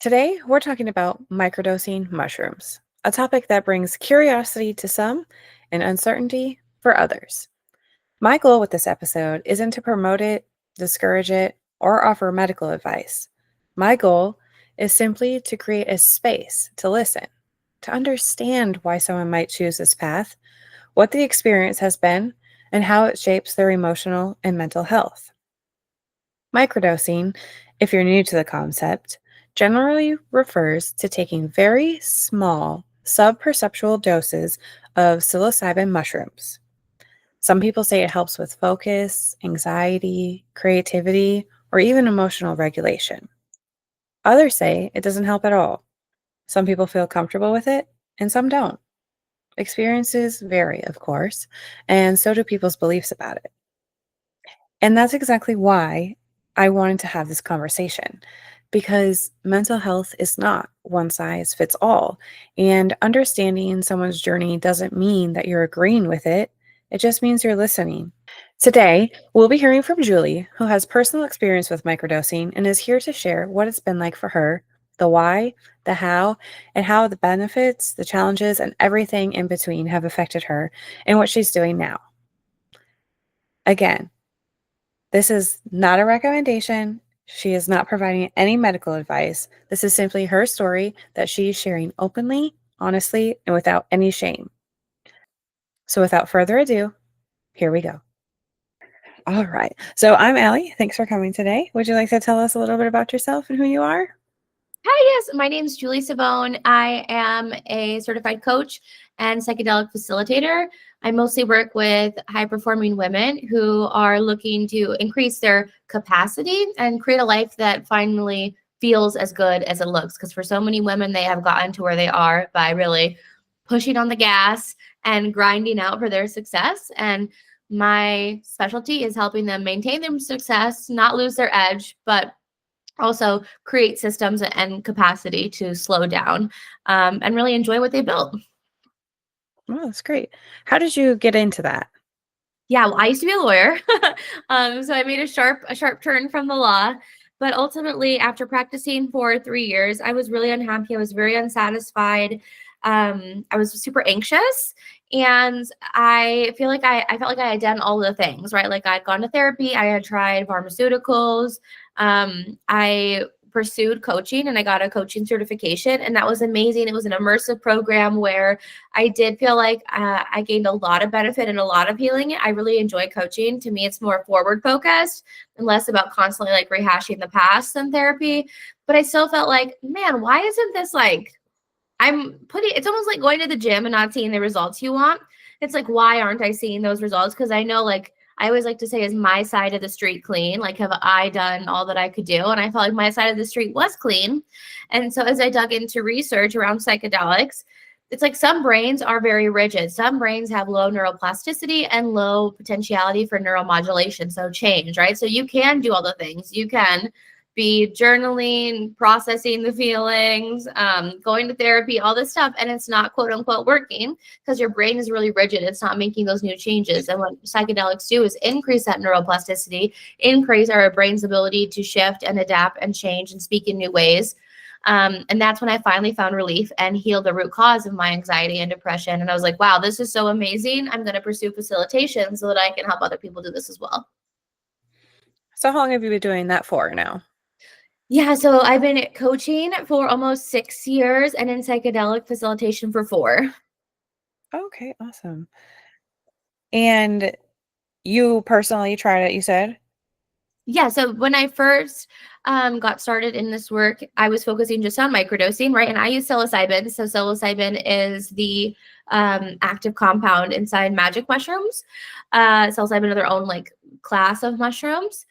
Today, we're talking about microdosing mushrooms, a topic that brings curiosity to some and uncertainty for others. My goal with this episode isn't to promote it, discourage it, or offer medical advice. My goal is simply to create a space to listen, to understand why someone might choose this path, what the experience has been, and how it shapes their emotional and mental health. Microdosing, if you're new to the concept, generally refers to taking very small, subperceptual doses of psilocybin mushrooms. Some people say it helps with focus, anxiety, creativity, or even emotional regulation. Others say it doesn't help at all. Some people feel comfortable with it, and some don't. Experiences vary, of course, and so do people's beliefs about it. And that's exactly why I wanted to have this conversation, because mental health is not one size fits all. And understanding someone's journey doesn't mean that you're agreeing with it, it just means you're listening. Today, we'll be hearing from Julie, who has personal experience with microdosing and is here to share what it's been like for her, the why, the how, and how the benefits, the challenges, and everything in between have affected her and what she's doing now. Again, this is not a recommendation. She is not providing any medical advice. This is simply her story that she's sharing openly, honestly, and without any shame. So without further ado, here we go. All right. So I'm Allie. Thanks for coming today. Would you like to tell us a little bit about yourself and who you are? Hi, yes, my name is Julie Cyvonne. I am a certified coach and psychedelic facilitator. I mostly work with high-performing women who are looking to increase their capacity and create a life that finally feels as good as it looks. Because for so many women, they have gotten to where they are by really pushing on the gas and grinding out for their success. And my specialty is helping them maintain their success, not lose their edge, but also create systems and capacity to slow down and really enjoy what they built. Oh, that's great. How did you get into that? Yeah, well, I used to be a lawyer, so I made a sharp turn from the law. But ultimately, after practicing for 3 years, I was really unhappy. I was very unsatisfied. I was super anxious, and I feel like I felt like I had done all the things right. Like I'd gone to therapy, I had tried pharmaceuticals, I pursued coaching, and I got a coaching certification, and that was amazing. It was an immersive program where I did feel like I gained a lot of benefit and a lot of healing. I really enjoy coaching. To me, it's more forward focused and less about constantly like rehashing the past than therapy. But I still felt like, man, why isn't this like it's almost like going to the gym and not seeing the results you want. It's like, why aren't I seeing those results? Because I know, like, I always like to say, is my side of the street clean? Like, have I done all that I could do? And I felt like my side of the street was clean. And so as I dug into research around psychedelics, it's like some brains are very rigid. Some brains have low neuroplasticity and low potentiality for neuromodulation. So change, right? So you can do all the things. You can be journaling, processing the feelings, going to therapy, all this stuff. And it's not quote unquote working because your brain is really rigid. It's not making those new changes. And what psychedelics do is increase that neuroplasticity, increase our brain's ability to shift and adapt and change and speak in new ways. And that's when I finally found relief and healed the root cause of my anxiety and depression. And I was like, wow, this is so amazing. I'm going to pursue facilitation so that I can help other people do this as well. So how long have you been doing that for now? Yeah, so I've been coaching for almost 6 years and in psychedelic facilitation for 4. Okay, awesome. And you personally tried it, you said? Yeah, so when I first got started in this work, I was focusing just on microdosing, right? And I use psilocybin. So psilocybin is the active compound inside magic mushrooms. Psilocybin are their own like class of mushrooms.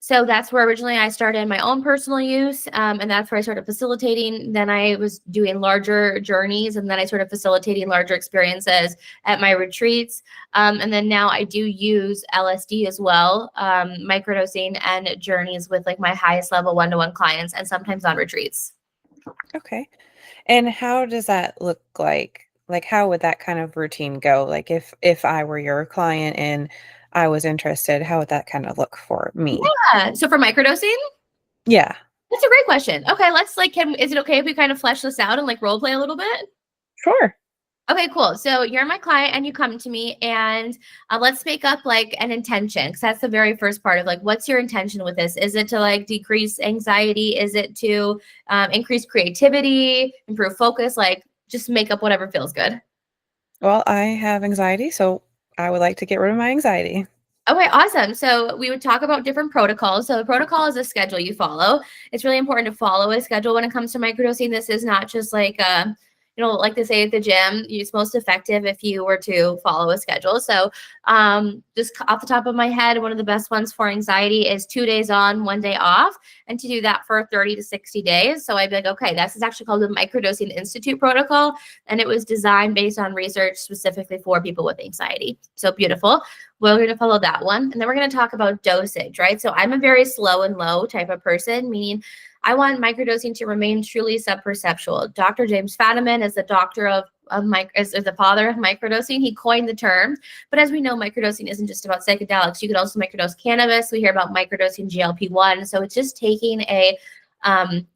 So that's where originally I started my own personal use, and that's where I started facilitating. Then I was doing larger journeys, and then I started facilitating larger experiences at my retreats. And then now I do use LSD as well, microdosing and journeys with like my highest level one-to-one clients, and sometimes on retreats. Okay. And how does that look like? Like, how would that kind of routine go? Like, if I were your client and I was interested, how would that kind of look for me? Yeah. So for microdosing, Yeah. That's a great question. Okay, let's like, is it okay if we kind of flesh this out and like role play a little bit? Sure. Okay, cool. So you're my client and you come to me and let's make up like an intention because that's the very first part of like, what's your intention with this? Is it to like decrease anxiety? Is it to increase creativity, improve focus? Like just make up whatever feels good. Well, I have anxiety, so I would like to get rid of my anxiety. Okay, awesome. So we would talk about different protocols. So the protocol is a schedule you follow. It's really important to follow a schedule when it comes to microdosing. This is not just like like they say at the gym, it's most effective if you were to follow a schedule. So just off the top of my head, one of the best ones for anxiety is 2 days on, 1 day off, and to do that for 30 to 60 days. So I'd be like, okay, this is actually called the Microdosing Institute protocol, and it was designed based on research specifically for people with anxiety. So beautiful. We're going to follow that one. And then we're going to talk about dosage, right? So I'm a very slow and low type of person, meaning I want microdosing to remain truly subperceptual. Dr. James Fadiman is the doctor is the father of microdosing. He coined the term. But as we know, microdosing isn't just about psychedelics. You could also microdose cannabis. We hear about microdosing GLP-1. So it's just taking a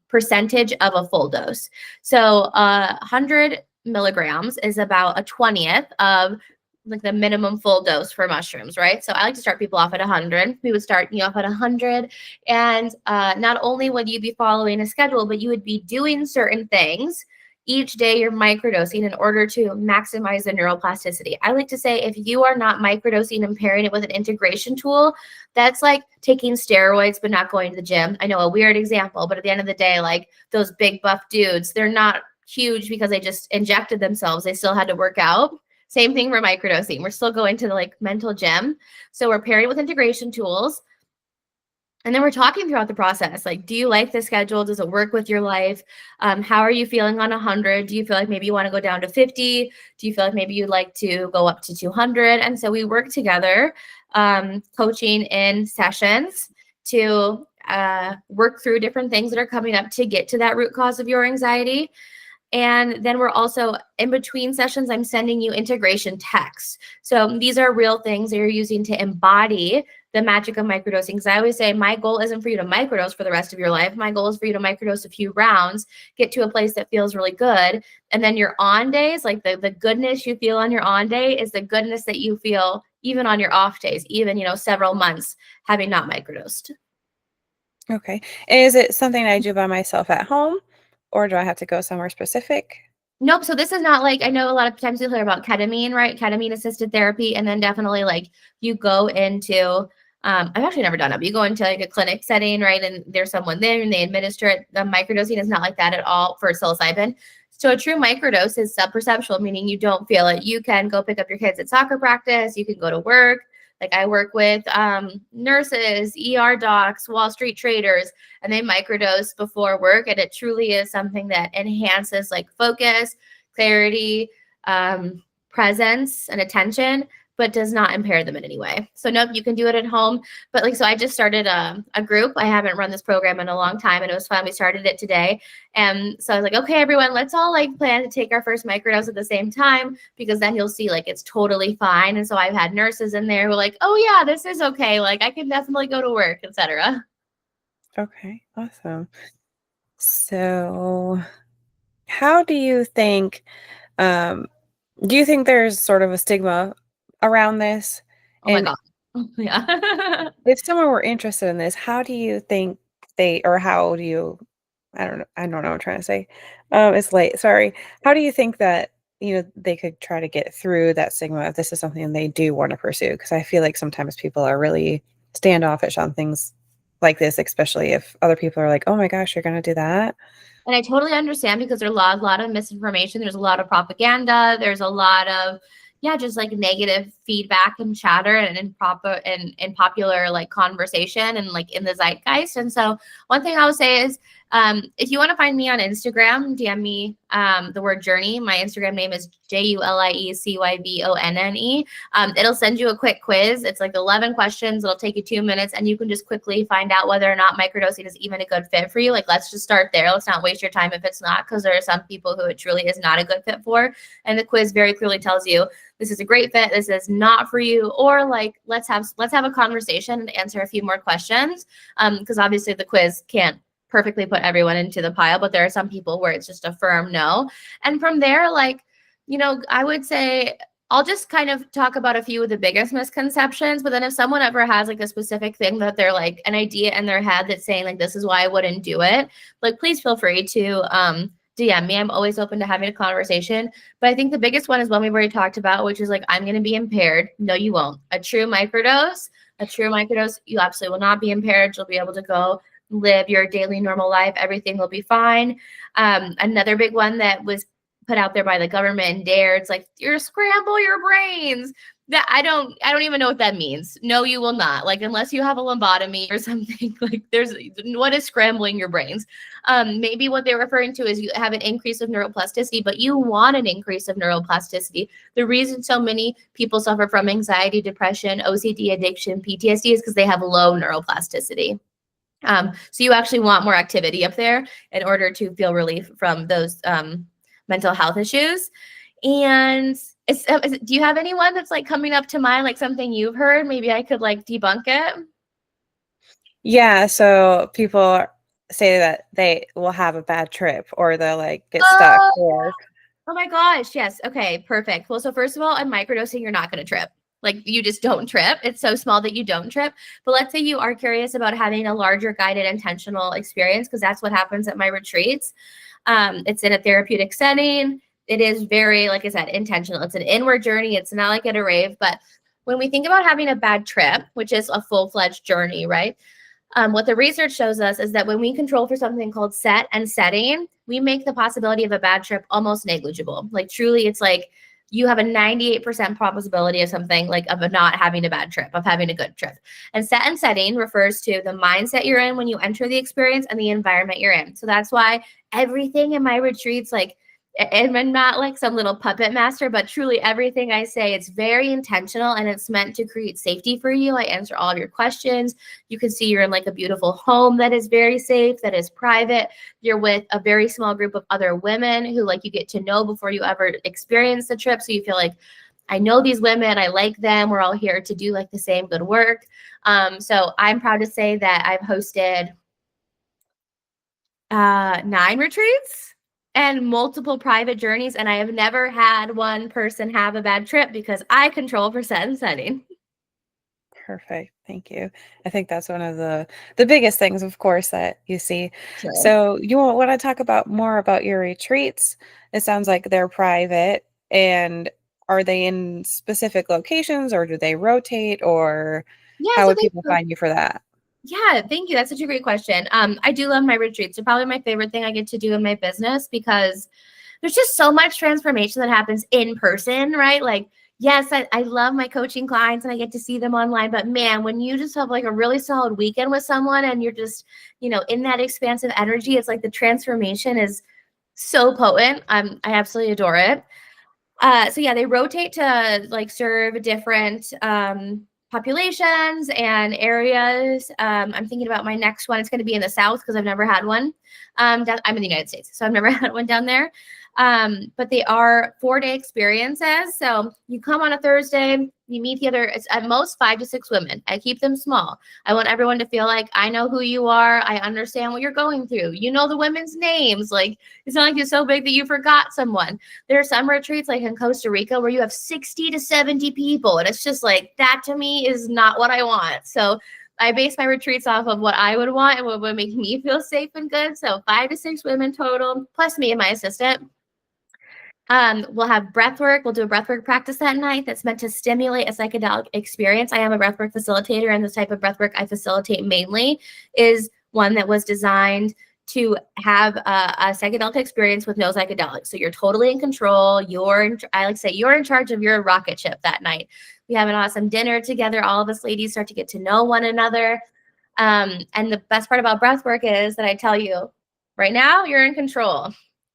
percentage of a full dose. So 100 milligrams is about a 20th of like the minimum full dose for mushrooms, right? So I like to start people off at 100. We would start you off at 100. And not only would you be following a schedule, but you would be doing certain things each day you're microdosing in order to maximize the neuroplasticity. I like to say if you are not microdosing and pairing it with an integration tool, that's like taking steroids but not going to the gym. I know, a weird example, but at the end of the day, like those big buff dudes, they're not huge because they just injected themselves. They still had to work out. Same thing for microdosing. We're still going to the like mental gym. So we're pairing with integration tools. And then we're talking throughout the process. Like, do you like the schedule? Does it work with your life? How are you feeling on 100? Do you feel like maybe you want to go down to 50? Do you feel like maybe you'd like to go up to 200? And so we work together, coaching in sessions to work through different things that are coming up to get to that root cause of your anxiety. And then we're also in between sessions, I'm sending you integration texts. So these are real things that you're using to embody the magic of microdosing. Because I always say my goal isn't for you to microdose for the rest of your life. My goal is for you to microdose a few rounds, get to a place that feels really good. And then your on days, like the goodness you feel on your on day is the goodness that you feel even on your off days, even, several months having not microdosed. Okay. Is it something I do by myself at home, or do I have to go somewhere specific? Nope. So this is not like, I know a lot of times you'll hear about ketamine, right? Ketamine assisted therapy. And then definitely like you go into, I've actually never done it, but you go into like a clinic setting, right? And there's someone there and they administer it. The microdosing is not like that at all for psilocybin. So a true microdose is subperceptual, meaning you don't feel it. You can go pick up your kids at soccer practice. You can go to work. Like I work with nurses, ER docs, Wall Street traders, and they microdose before work. And it truly is something that enhances like focus, clarity, presence, and attention, but does not impair them in any way. So nope, you can do it at home. But like, so I just started a group. I haven't run this program in a long time and it was fun. We started it today. And so I was like, okay, everyone, let's all like plan to take our first microdose at the same time, because then you'll see like it's totally fine. And so I've had nurses in there who are like, oh yeah, this is okay. Like I can definitely go to work, etc. Okay, awesome. So how do you think, do you think there's sort of a stigma around this? Oh my And God. Yeah. if someone were interested in this, how do you think how do you, I don't know what I'm trying to say. It's late, sorry. How do you think that, they could try to get through that stigma if this is something they do want to pursue? Because I feel like sometimes people are really standoffish on things like this, especially if other people are like, oh my gosh, you're going to do that? And I totally understand because there's a lot of misinformation. There's a lot of propaganda. There's a lot of, just like negative feedback and chatter and in popular like conversation and like in the zeitgeist. And so one thing I would say is, if you want to find me on Instagram, DM me the word journey. My Instagram name is JuliECyvonne. It'll send you a quick quiz. It's like 11 questions. It'll take you 2 minutes and you can just quickly find out whether or not microdosing is even a good fit for you. Like, let's just start there. Let's not waste your time if it's not, because there are some people who it truly is not a good fit for. And the quiz very clearly tells you this is a great fit, this is not for you, or like let's have a conversation and answer a few more questions. Because obviously the quiz can't perfectly put everyone into the pile, but there are some people where it's just a firm no. And from there, like, I would say I'll just kind of talk about a few of the biggest misconceptions, but then if someone ever has like a specific thing that they're like an idea in their head that's saying like, this is why I wouldn't do it, like, please feel free to DM me. I'm always open to having a conversation. But I think the biggest one is one we've already talked about, which is like, I'm going to be impaired. No, you won't. A true microdose, you absolutely will not be impaired. You'll be able to go live your daily normal life. Everything will be fine. Another big one that was put out there by the government and dare, it's like, you're scramble your brains. That I don't even know what that means. No, you will not. Like, unless you have a lobotomy or something, like, what is scrambling your brains? Maybe what they're referring to is you have an increase of neuroplasticity, but you want an increase of neuroplasticity. The reason so many people suffer from anxiety, depression, OCD, addiction, PTSD is because they have low neuroplasticity. So you actually want more activity up there in order to feel relief from those mental health issues. And do you have anyone that's like coming up to mind, like something you've heard? Maybe I could like debunk it. Yeah, so people say that they will have a bad trip or they'll like get stuck or Oh my gosh, yes. Okay, perfect. Well, so first of all, in microdosing, you're not going to trip. Like, you just don't trip. It's so small that you don't trip. But let's say you are curious about having a larger guided intentional experience, because that's what happens at my retreats. It's in a therapeutic setting. It is very, like I said, intentional. It's an inward journey. It's not like at a rave. But when we think about having a bad trip, which is a full-fledged journey, right? What the research shows us is that when we control for something called set and setting, we make the possibility of a bad trip almost negligible. Like, truly, it's like you have a 98% probability of something, like of not having a bad trip, of having a good trip. And set and setting refers to the mindset you're in when you enter the experience and the environment you're in. So that's why everything in my retreats, like, and I'm not like some little puppet master, but truly everything I say, it's very intentional and it's meant to create safety for you. I answer all of your questions. You can see you're in like a beautiful home that is very safe, that is private. You're with a very small group of other women who like you get to know before you ever experience the trip. So you feel like, I know these women, I like them. We're all here to do like the same good work. So I'm proud to say that I've hosted 9 retreats and multiple private journeys, and I have never had one person have a bad trip because I control for set and setting. Perfect. Thank you. I think that's one of the biggest things, of course, that you see. Sure. So you want to talk about more about your retreats? It sounds like they're private, and are they in specific locations or do they rotate, or Yeah, how so would people find you for that? yeah, thank you. That's such a great question. I do love my retreats. They're probably my favorite thing I get to do in my business because there's just so much transformation that happens in person, right? Like, yes, I love my coaching clients and I get to see them online, but man, when you just have like a really solid weekend with someone and you're just, in that expansive energy, it's like the transformation is so potent. I absolutely adore it. So yeah, they rotate to like serve different populations and areas. I'm thinking about my next one. It's going to be in the South because I've never had one. I'm in the United States, so I've never had one down there. But they are 4-day experiences. So you come on a Thursday, you meet the other, it's at most 5 to 6 women. I keep them small. I want everyone to feel like I know who you are. I understand what you're going through. You know the women's names. Like, it's not like you're so big that you forgot someone. There are some retreats like in Costa Rica where you have 60 to 70 people. And it's just like, that to me is not what I want. So I base my retreats off of what I would want and what would make me feel safe and good. So 5 to 6 women total, plus me and my assistant. We'll have breath work. We'll do a breath work practice that night that's meant to stimulate a psychedelic experience. I am a breath work facilitator, and the type of breath work I facilitate mainly is one that was designed to have a psychedelic experience with no psychedelics. So you're totally in control. I like to say, you're in charge of your rocket ship that night. We have an awesome dinner together. All of us ladies start to get to know one another. And the best part about breath work is that I tell you, right now, you're in control.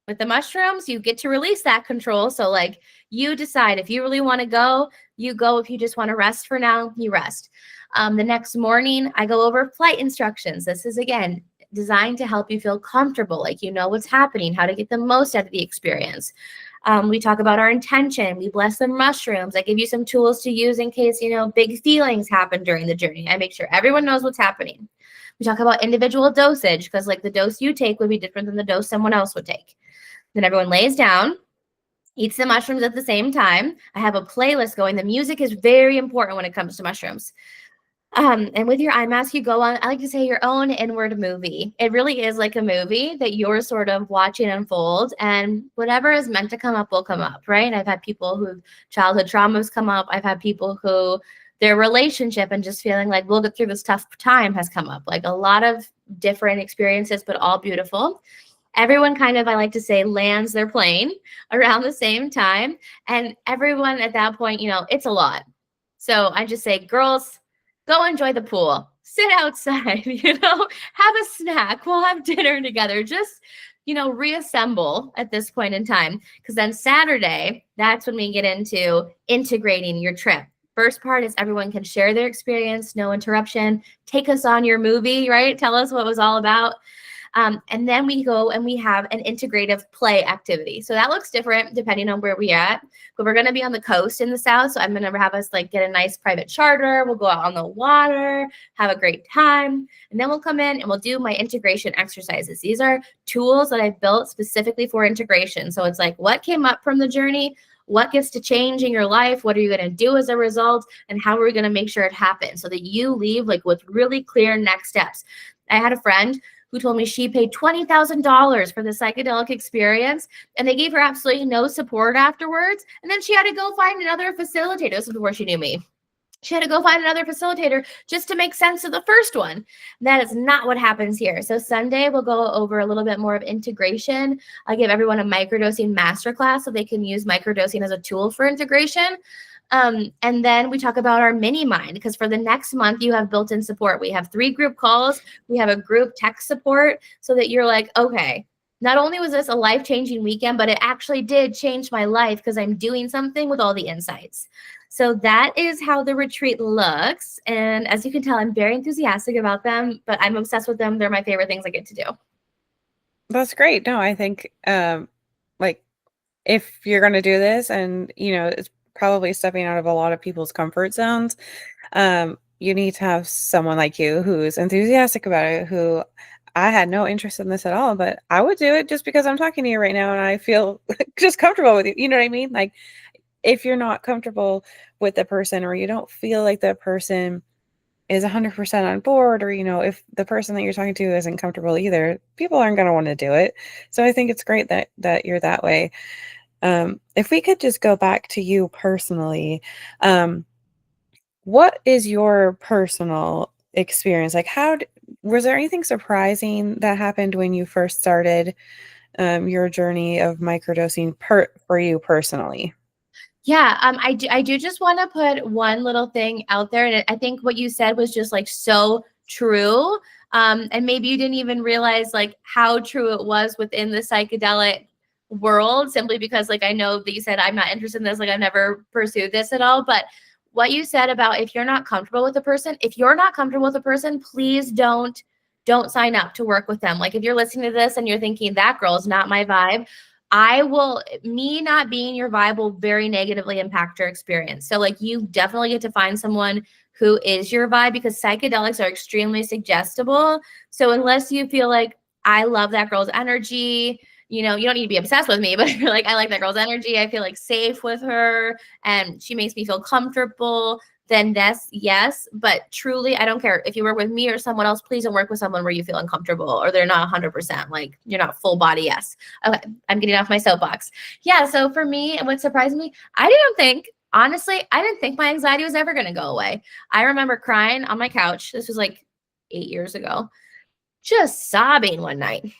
With the mushrooms, you get to release that control. So like, you decide if you really want to go, you go. If you just want to rest for now, you rest. The next morning, I go over flight instructions. This is, again, designed to help you feel comfortable, like you know what's happening, how to get the most out of the experience. We talk about our intention. We bless the mushrooms. I give you some tools to use in case, big feelings happen during the journey. I make sure everyone knows what's happening. We talk about individual dosage because like the dose you take would be different than the dose someone else would take. Then everyone lays down, eats the mushrooms at the same time. I have a playlist going. The music is very important when it comes to mushrooms. And with your eye mask, you go on, I like to say, your own inward movie. It really is like a movie that you're sort of watching unfold, and whatever is meant to come up will come up, right? I've had people who childhood traumas come up. I've had people who their relationship and just feeling like we'll get through this tough time has come up. Like a lot of different experiences, but all beautiful. Everyone kind of, I like to say, lands their plane around the same time. And everyone at that point, you know, it's a lot. So I just say, girls, go enjoy the pool, sit outside, you know, have a snack. We'll have dinner together. Just, you know, reassemble at this point in time. Because then Saturday, that's when we get into integrating your trip. First part is everyone can share their experience, no interruption. Take us on your movie, right? Tell us what it was all about. And then we go and we have an integrative play activity. So that looks different depending on where we're at. But we're going to be on the coast in the south. So I'm going to have us like get a nice private charter. We'll go out on the water, have a great time. And then we'll come in and we'll do my integration exercises. These are tools that I've built specifically for integration. So it's like what came up from the journey, what gets to change in your life, what are you going to do as a result, and how are we going to make sure it happens so that you leave like with really clear next steps. I had a friend who told me she paid $20,000 for the psychedelic experience, and they gave her absolutely no support afterwards. And then she had to go find another facilitator. This was before she knew me. She had to go find another facilitator just to make sense of the first one. That is not what happens here. So Sunday, we'll go over a little bit more of integration. I give everyone a microdosing masterclass so they can use microdosing as a tool for integration. And then we talk about our mini mind, because for the next month you have built-in support. We have 3 group calls. We have a group text support so that you're like, okay, not only was this a life-changing weekend, but it actually did change my life because I'm doing something with all the insights. So that is how the retreat looks. And as you can tell, I'm very enthusiastic about them, but I'm obsessed with them. They're my favorite things I get to do. That's great. No, I think like if you're going to do this, and you know, it's probably stepping out of a lot of people's comfort zones, you need to have someone like you who's enthusiastic about it, who I had no interest in this at all, but I would do it just because I'm talking to you right now and I feel just comfortable with you. You know what I mean? Like if you're not comfortable with the person, or you don't feel like the person is 100% on board, or, you know, if the person that you're talking to isn't comfortable either, people aren't going to want to do it. So I think it's great that you're that way. If we could just go back to you personally, what is your personal experience? Like was there anything surprising that happened when you first started your journey of microdosing for you personally? Yeah, I do just want to put one little thing out there. And I think what you said was just like so true. And maybe you didn't even realize like how true it was within the psychedelic world, simply because like I know that you said I'm not interested in this, like I've never pursued this at all. But what you said about if you're not comfortable with a person, please don't sign up to work with them. Like if you're listening to this and you're thinking that girl is not my vibe, me not being your vibe will very negatively impact your experience. So like you definitely get to find someone who is your vibe, because psychedelics are extremely suggestible. So unless you feel like I love that girl's energy, you know, you don't need to be obsessed with me, but if you're like, I like that girl's energy, I feel like safe with her and she makes me feel comfortable, then that's yes. But truly, I don't care if you work with me or someone else, please don't work with someone where you feel uncomfortable or they're not 100%, like you're not full body yes. Okay, I'm getting off my soapbox. Yeah, so for me, what surprised me, honestly, I didn't think my anxiety was ever going to go away. I remember crying on my couch. This was like 8 years ago, just sobbing one night.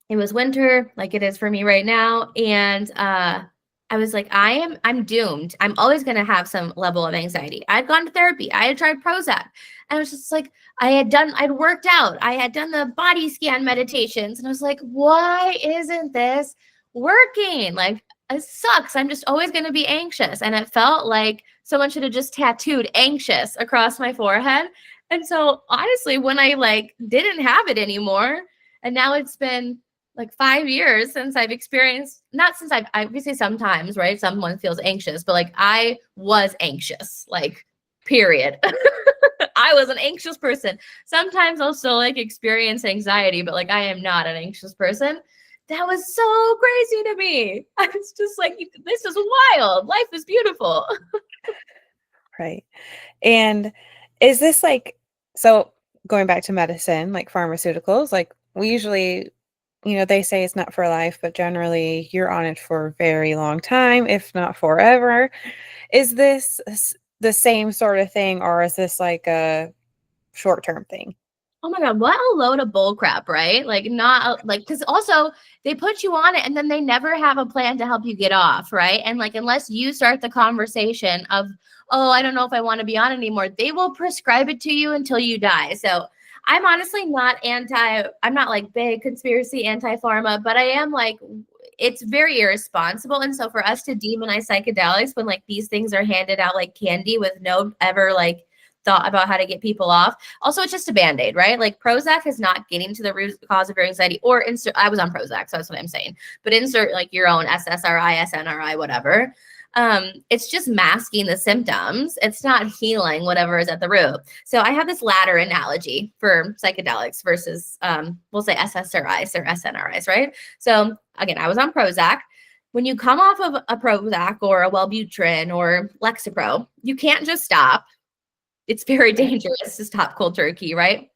It was winter, like it is for me right now. And I was like, I'm doomed. I'm always going to have some level of anxiety. I'd gone to therapy. I had tried Prozac. And I was just like, I'd worked out. I had done the body scan meditations. And I was like, why isn't this working? Like, it sucks. I'm just always going to be anxious. And it felt like someone should have just tattooed anxious across my forehead. And so honestly, when I like didn't have it anymore, and now it's been like 5 years since I've experienced, not since I've obviously sometimes, right? Someone feels anxious, but like I was anxious, like period. I I was an anxious person. Sometimes I'll still like experience anxiety, but like I am not an anxious person. That was so crazy to me. I was just like, this is wild. Life is beautiful. Right. And is this like, so going back to medicine, like pharmaceuticals, like we usually, they say it's not for life, but generally you're on it for a very long time, if not forever. Is this the same sort of thing, or is this like a short-term thing? Oh my God, what a load of bull crap, right? Like, not like, because also they put you on it and then they never have a plan to help you get off, right? And like, unless you start the conversation of, oh, I don't know if I want to be on anymore, they will prescribe it to you until you die. So I'm honestly I'm not like big conspiracy anti pharma, but I am like, it's very irresponsible. And so for us to demonize psychedelics when like these things are handed out like candy with no ever like thought about how to get people off. Also, it's just a band-aid, right? Like Prozac is not getting to the root cause of your anxiety, or insert, I was on Prozac, so that's what I'm saying. But insert like your own SSRI, SNRI, whatever. It's just masking the symptoms. It's not healing whatever is at the root. So I have this ladder analogy for psychedelics versus we'll say SSRIs or SNRIs, right? So again, I was on Prozac. When you come off of a Prozac or a Wellbutrin or Lexapro, you can't just stop. It's very dangerous to stop cold turkey, right?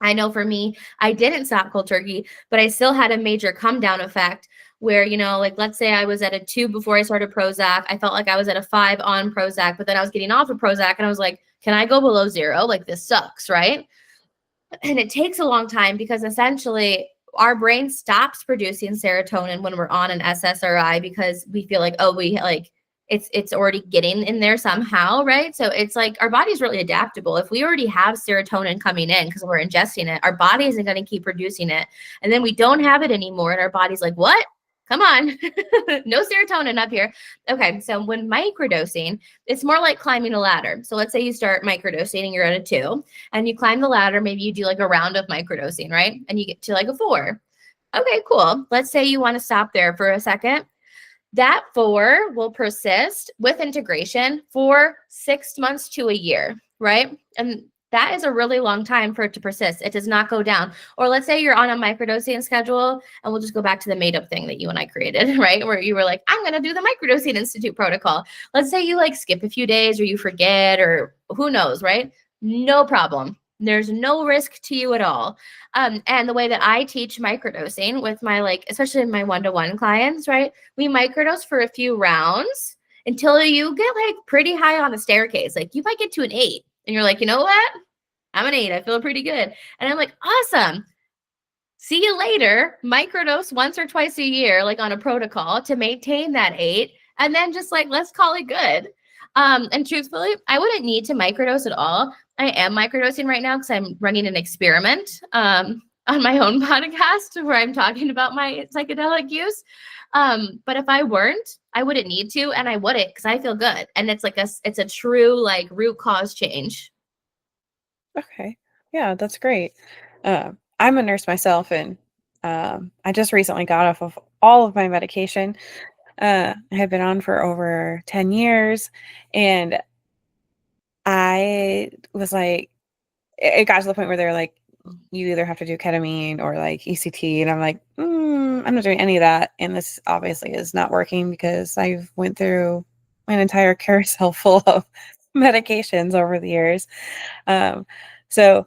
I know for me, I didn't stop cold turkey, but I still had a major come down effect where, like let's say I was at a 2 before I started Prozac. I felt like I was at a 5 on Prozac, but then I was getting off of Prozac and I was like, can I go below 0? Like this sucks, right? And it takes a long time because essentially our brain stops producing serotonin when we're on an SSRI because we feel like, oh, we like, it's already getting in there somehow, right? So it's like our body's really adaptable. If we already have serotonin coming in because we're ingesting it, our body isn't going to keep producing it. And then we don't have it anymore. And our body's like, what? Come on. No serotonin up here. Okay. So when microdosing, it's more like climbing a ladder. So let's say you start microdosing and you're at a 2 and you climb the ladder. Maybe you do like a round of microdosing, right? And you get to like a 4. Okay, cool. Let's say you want to stop there for a second. That 4 will persist with integration for 6 months to a year, right? And that is a really long time for it to persist. It does not go down. Or let's say you're on a microdosing schedule, and we'll just go back to the made-up thing that you and I created, right? Where you were like, I'm going to do the Microdosing Institute protocol. Let's say you like skip a few days or you forget or who knows, right? No problem. There's no risk to you at all. And the way that I teach microdosing with my especially my one-to-one clients, right? We microdose for a few rounds until you get like pretty high on the staircase. Like you might get to an 8 and you're like, you know what? I'm an 8. I feel pretty good. And I'm like, awesome. See you later. Microdose once or twice a year, like on a protocol to maintain that 8. And then just like, let's call it good. And truthfully, I wouldn't need to microdose at all. I am microdosing right now because I'm running an experiment on my own podcast where I'm talking about my psychedelic use. But if I weren't, I wouldn't need to, and I wouldn't because I feel good. And it's like it's a true like root cause change. Okay. Yeah, that's great. I'm a nurse myself, and I just recently got off of all of my medication. I have been on for over 10 years, and I was like, it got to the point where they're like, you either have to do ketamine or like ECT, and I'm like, I'm not doing any of that, and this obviously is not working because I've went through an entire carousel full of medications over the years. So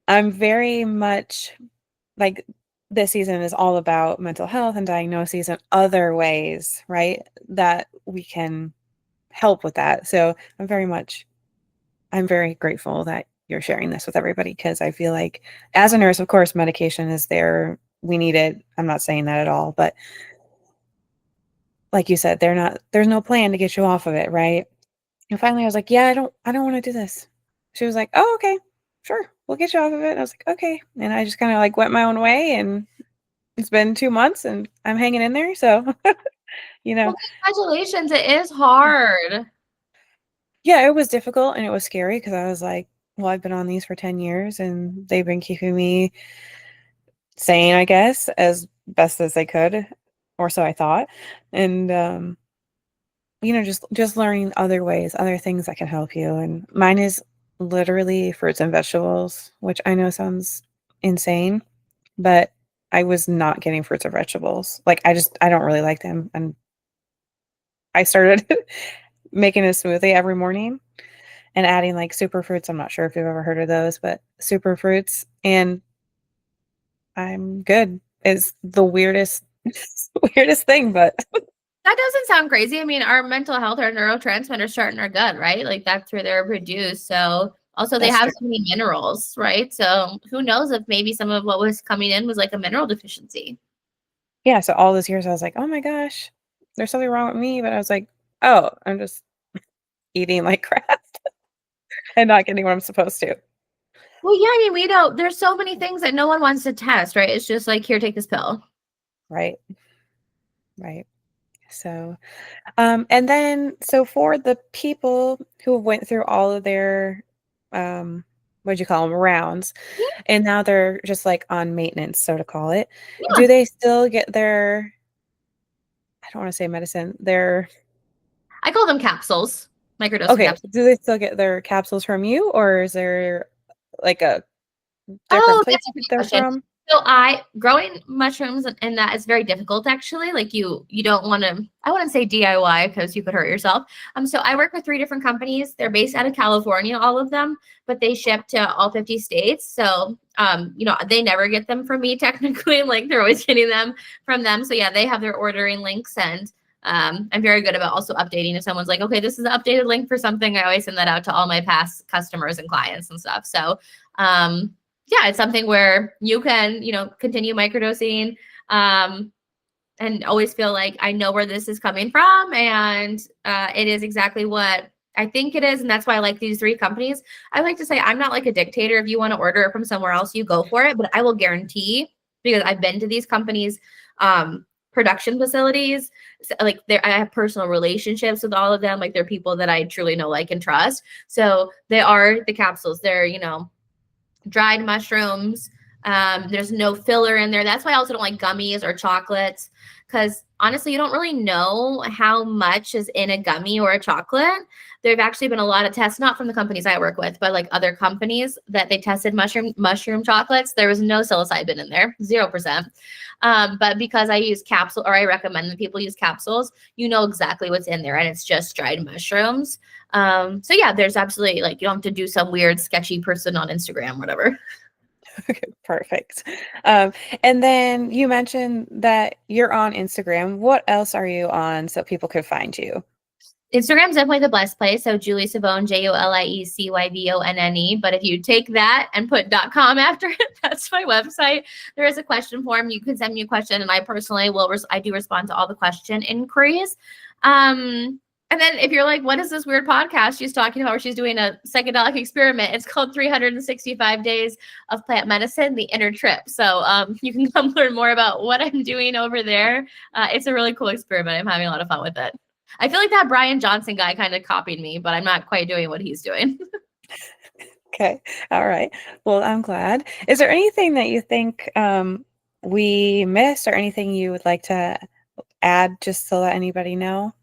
I'm very much like, this season is all about mental health and diagnoses and other ways, right, that we can help with that. So I'm very grateful that you're sharing this with everybody, because I feel like as a nurse, of course, medication is there. We need it. I'm not saying that at all, but like you said, there's no plan to get you off of it, right? And finally I was like, yeah, I don't want to do this. She was like, oh, okay, sure, we'll get you off of it. And I was like, okay. And I just kind of like went my own way, and it's been 2 months and I'm hanging in there. So, Well, congratulations. It is hard. yeah, it was difficult and it was scary because I was like, well, I've been on these for 10 years and they've been keeping me sane, I guess, as best as they could, or so I thought. And, just learning other ways, other things that can help you. And mine is literally fruits and vegetables, which I know sounds insane, but I was not getting fruits or vegetables. Like, I don't really like them, and I started making a smoothie every morning and adding, like, superfruits. I'm not sure if you've ever heard of those, but superfruits, and I'm good. It's the weirdest weirdest thing, but That doesn't sound crazy. I mean, our mental health, our neurotransmitters start in our gut, right? Like that's where they're produced. So also they that's have true. so many minerals, right? So who knows if maybe some of what was coming in was like a mineral deficiency. Yeah, so all those years I was like, "Oh my gosh, there's something wrong with me," but I was like, "Oh, I'm just eating like crap and not getting what I'm supposed to." Well, yeah, I mean, we don't, there's so many things that no one wants to test, right? It's just like, here, take this pill. Right, right. So, and then so for the people who went through all of their, what'd you call them, rounds, and now they're just, like, on maintenance, so to call it, Yeah, do they still get their I don't wanna say medicine, their I call them capsules, microdosing okay, capsules. do they still get their capsules from you, or is there, like, a different Oh, place that's a you get great there question. from? So I growing mushrooms and that is very difficult actually. Like you don't want to I wouldn't say DIY because you could hurt yourself. So I work with 3 different companies. They're based out of California, all of them, but they ship to all 50 states. So they never get them from me technically. Like they're always getting them from them. So yeah, they have their ordering links and I'm very good about also updating if someone's like, okay, this is the updated link for something. I always send that out to all my past customers and clients and stuff. So yeah, it's something where you can, continue microdosing and always feel like I know where this is coming from. And it is exactly what I think it is. And that's why I like these 3 companies. I like to say I'm not like a dictator. If you want to order it from somewhere else, you go for it. But I will guarantee, because I've been to these companies' production facilities, like I have personal relationships with all of them. Like they're people that I truly know, like, and trust. So they are the capsules. They're, dried mushrooms. There's no filler in there. That's why I also don't like gummies or chocolates, because honestly, you don't really know how much is in a gummy or a chocolate. There've actually been a lot of tests, not from the companies I work with, but like other companies that they tested mushroom chocolates. There was no psilocybin in there, 0%. But because I use capsule, or I recommend that people use capsules, you know exactly what's in there, and it's just dried mushrooms. So yeah, there's absolutely, like, you don't have to do some weird sketchy person on Instagram, whatever. Okay, perfect. Um, and then you mentioned that you're on Instagram. What else are you on so people could find you? Instagram's definitely the best place. So Julie Cyvonne, JulieCyvonne. But if you take that and put .com after it, that's my website. There is a question form. You can send me a question, and I personally I do respond to all the question inquiries. And then if you're like, what is this weird podcast she's talking about where she's doing a psychedelic experiment? It's called 365 Days of Plant Medicine, The Inner Trip. So you can come learn more about what I'm doing over there. It's a really cool experiment. I'm having a lot of fun with it. I feel like that Brian Johnson guy kind of copied me, but I'm not quite doing what he's doing. Okay. All right. Well, I'm glad. Is there anything that you think we missed or anything you would like to add just to let anybody know?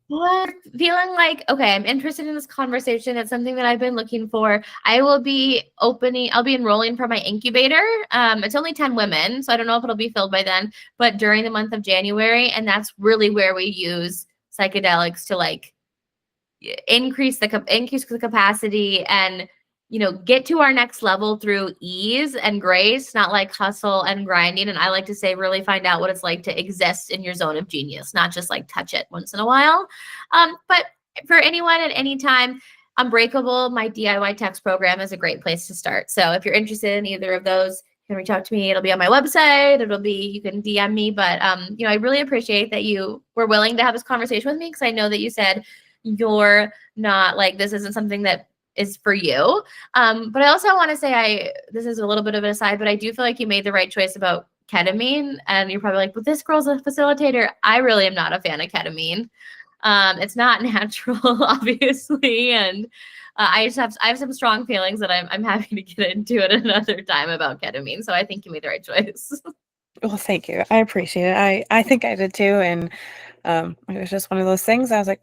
What? Feeling like, okay, I'm interested in this conversation. It's something that I've been looking for. I'll be enrolling for my incubator. It's only 10 women, so I don't know if it'll be filled by then, but during the month of January. And that's really where we use psychedelics to like increase the capacity and get to our next level through ease and grace, not like hustle and grinding. And I like to say really find out what it's like to exist in your zone of genius, not just like touch it once in a while. But for anyone at any time, Unbreakable, my DIY text program, is a great place to start. So if you're interested in either of those, you can reach out to me. It'll be on my website. You can DM me. But I really appreciate that you were willing to have this conversation with me, because I know that you said you're not like, this isn't something that is for you. But I also want to say, this is a little bit of an aside, but I do feel like you made the right choice about ketamine. And you're probably like, but this girl's a facilitator. I really am not a fan of ketamine. It's not natural, obviously. And I have some strong feelings that I'm happy to get into at another time about ketamine. So I think you made the right choice. Well, thank you. I appreciate it. I think I did too. And it was just one of those things. I was like,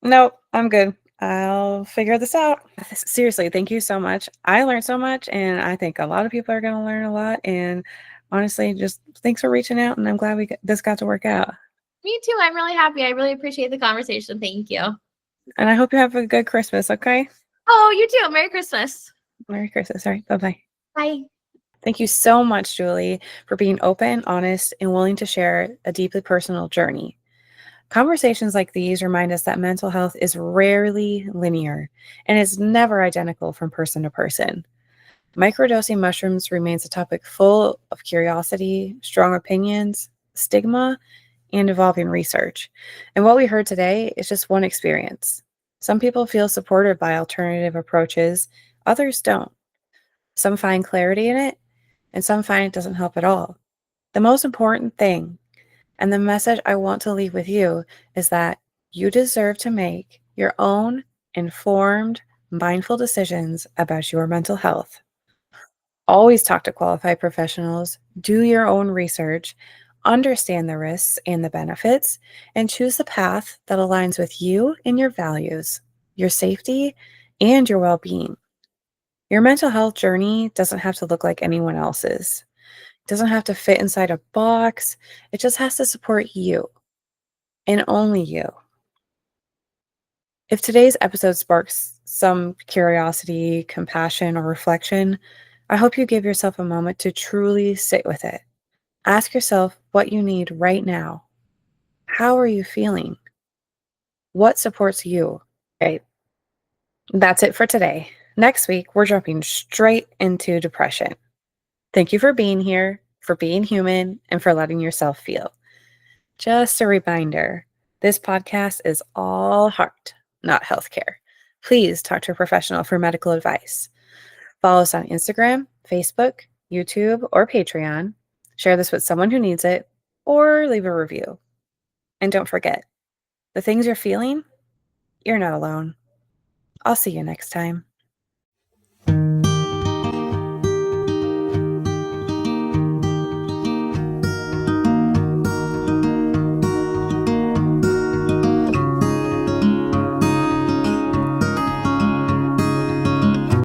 nope, I'm good. I'll figure this out. Seriously, thank you so much. I learned so much, and I think a lot of people are going to learn a lot. And honestly, just thanks for reaching out, and I'm glad this got to work out. Me too. I'm really happy. I really appreciate the conversation. Thank you. And I hope you have a good Christmas, okay? Oh, you too. Merry Christmas. Merry Christmas. All right, bye-bye. Bye. Thank you so much, Julie, for being open, honest, and willing to share a deeply personal journey. Conversations like these remind us that mental health is rarely linear and is never identical from person to person. Microdosing mushrooms remains a topic full of curiosity, strong opinions, stigma, and evolving research. And what we heard today is just one experience. Some people feel supported by alternative approaches, others don't. Some find clarity in it, and some find it doesn't help at all. The most important thing, and the message I want to leave with you, is that you deserve to make your own informed, mindful decisions about your mental health. Always talk to qualified professionals, do your own research, understand the risks and the benefits, and choose the path that aligns with you and your values, your safety, and your well being. Your mental health journey doesn't have to look like anyone else's. It doesn't have to fit inside a box. It just has to support you and only you. If today's episode sparks some curiosity, compassion, or reflection, I hope you give yourself a moment to truly sit with it. Ask yourself what you need right now. How are you feeling? What supports you? Okay, that's it for today. Next week, we're jumping straight into depression. Thank you for being here, for being human, and for letting yourself feel. Just a reminder, this podcast is all heart, not healthcare. Please talk to a professional for medical advice. Follow us on Instagram, Facebook, YouTube, or Patreon. Share this with someone who needs it, or leave a review. And don't forget, the things you're feeling, you're not alone. I'll see you next time.